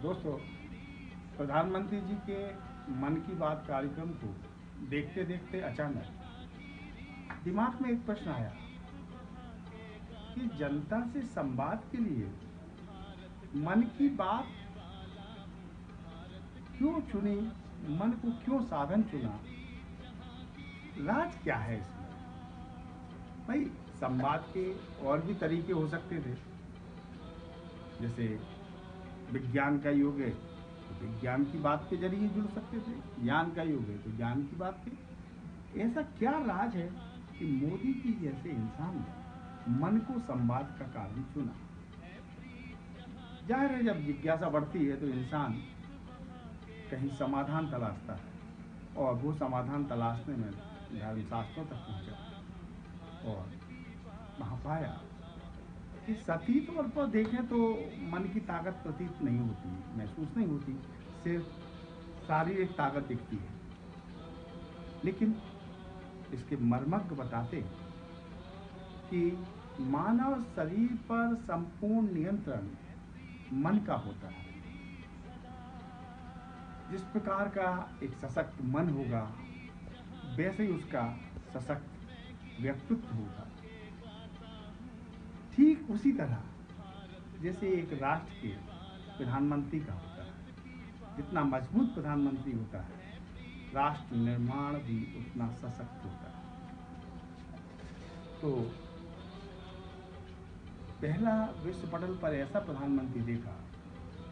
दोस्तों, प्रधानमंत्री जी के मन की बात कार्यक्रम को देखते देखते अचानक दिमाग में एक प्रश्न आया कि जनता से संवाद के लिए मन की बात क्यों चुनी, मन को क्यों साधन चुना, राज क्या है इसमें। भाई, संवाद के और भी तरीके हो सकते थे। जैसे विज्ञान का युग है तो विज्ञान की बात के जरिए जुड़ सकते थे, ज्ञान का युग है तो ज्ञान की बात के। ऐसा क्या राज है कि मोदी जी जैसे इंसान ने मन को संवाद का कारण चुना। जाहिर है, जब जिज्ञासा बढ़ती है तो इंसान कहीं समाधान तलाशता है और वो समाधान तलाशने में धर्मशास्त्रों तक पहुंचा और वहां पाया कि सती तौर पर देखें तो मन की ताकत प्रतीत नहीं होती, महसूस नहीं होती, सिर्फ शारीरिक ताकत दिखती है। लेकिन इसके मर्मज्ञ बताते हैं कि मानव शरीर पर संपूर्ण नियंत्रण मन का होता है। जिस प्रकार का एक सशक्त मन होगा, वैसे ही उसका सशक्त व्यक्तित्व होगा। ठीक उसी तरह जैसे एक राष्ट्र के प्रधानमंत्री का होता है, जितना मजबूत प्रधानमंत्री होता है, राष्ट्र निर्माण भी उतना सशक्त होता है। तो पहला विश्व पटल पर ऐसा प्रधानमंत्री देखा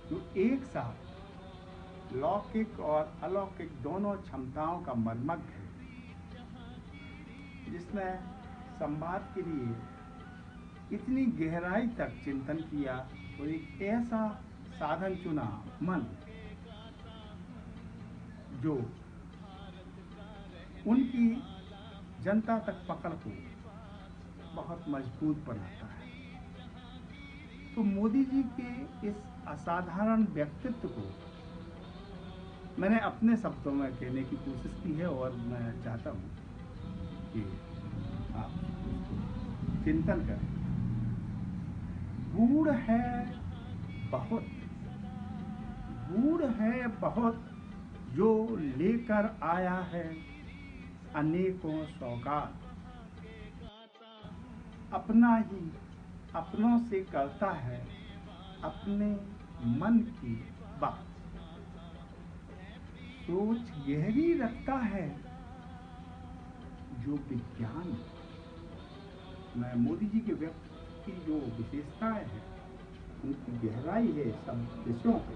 जो एक साथ लौकिक और अलौकिक दोनों क्षमताओं का मर्मज्ञ है, जिसने संवाद के लिए इतनी गहराई तक चिंतन किया और एक ऐसा साधन चुना, मन, जो उनकी जनता तक पकड़ को बहुत मजबूत बनाता है। तो मोदी जी के इस असाधारण व्यक्तित्व को मैंने अपने शब्दों में कहने की कोशिश की है और मैं चाहता हूँ कि आप उसको चिंतन करें। गूढ़ है बहुत, गूढ़ है बहुत जो लेकर आया है अनेकों सौगात। अपना ही अपनों से करता है अपने मन की बात। सोच गहरी रखता है जो विज्ञान। मैं मोदी जी के व्यक्तित्व की जो विशेषताएं हैं, उनकी गहराई है सब विषयों पे,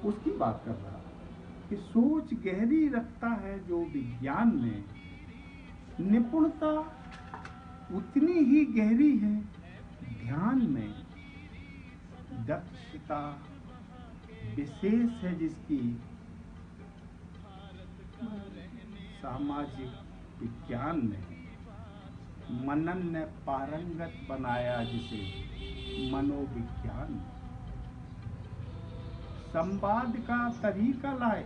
उसकी बात कर रहा हूं कि सोच गहरी रखता है जो विज्ञान में। निपुणता उतनी ही गहरी है ध्यान में। दक्षता विशेष है जिसकी सामाजिक विज्ञान में। मनन ने पारंगत बनाया जिसे मनोविज्ञान में। संवाद का तरीका लाए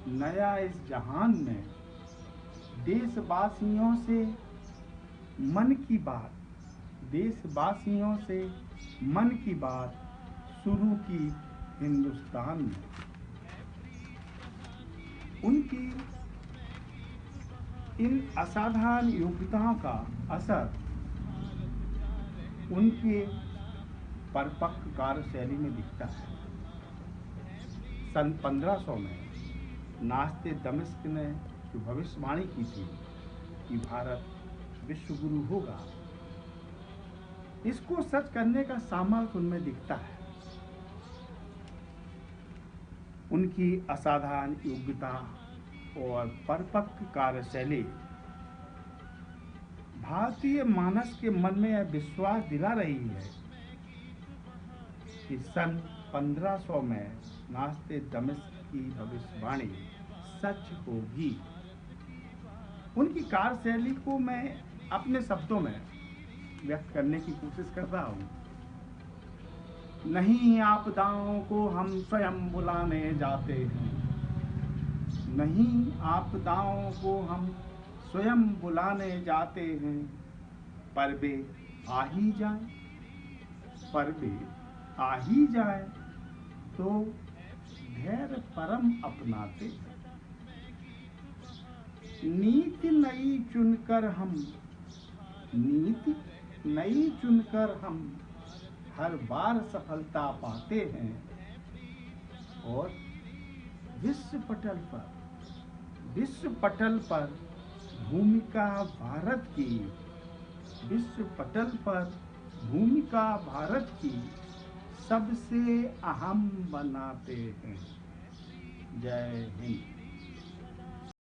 नया इस जहान में। देशवासियों से मन की बात, देशवासियों से मन की बात शुरू की हिंदुस्तान में। उनकी इन असाधारण योग्यताओं का असर उनके परिपक्व कार्यशैली में दिखता है। सन 1500 में नास्ते दमिश्क ने जो भविष्यवाणी की थी कि भारत विश्व गुरु होगा, इसको सच करने का सामर्थ्य उनमें दिखता है। उनकी असाधारण योग्यता और परिपक्व कार्यशैली भारतीय मानस के मन में यह विश्वास दिला रही है कि सन 1500 में नास्ते दमिश्क की भविष्यवाणी सच होगी। उनकी कार्यशैली को मैं अपने शब्दों में व्यक्त करने की कोशिश कर रहा हूँ। नहीं आपदाओं को हम स्वयं बुलाने जाते हैं, नहीं आपदाओं को हम स्वयं बुलाने जाते हैं, पर वे आ ही जाए, पर वे आ ही जाए। तो धैर्य परम अपनाते। नीति नई चुनकर हम हर बार सफलता पाते हैं। और विश्व पटल पर भूमिका भारत की सबसे अहम बनाते हैं। जय हिंद।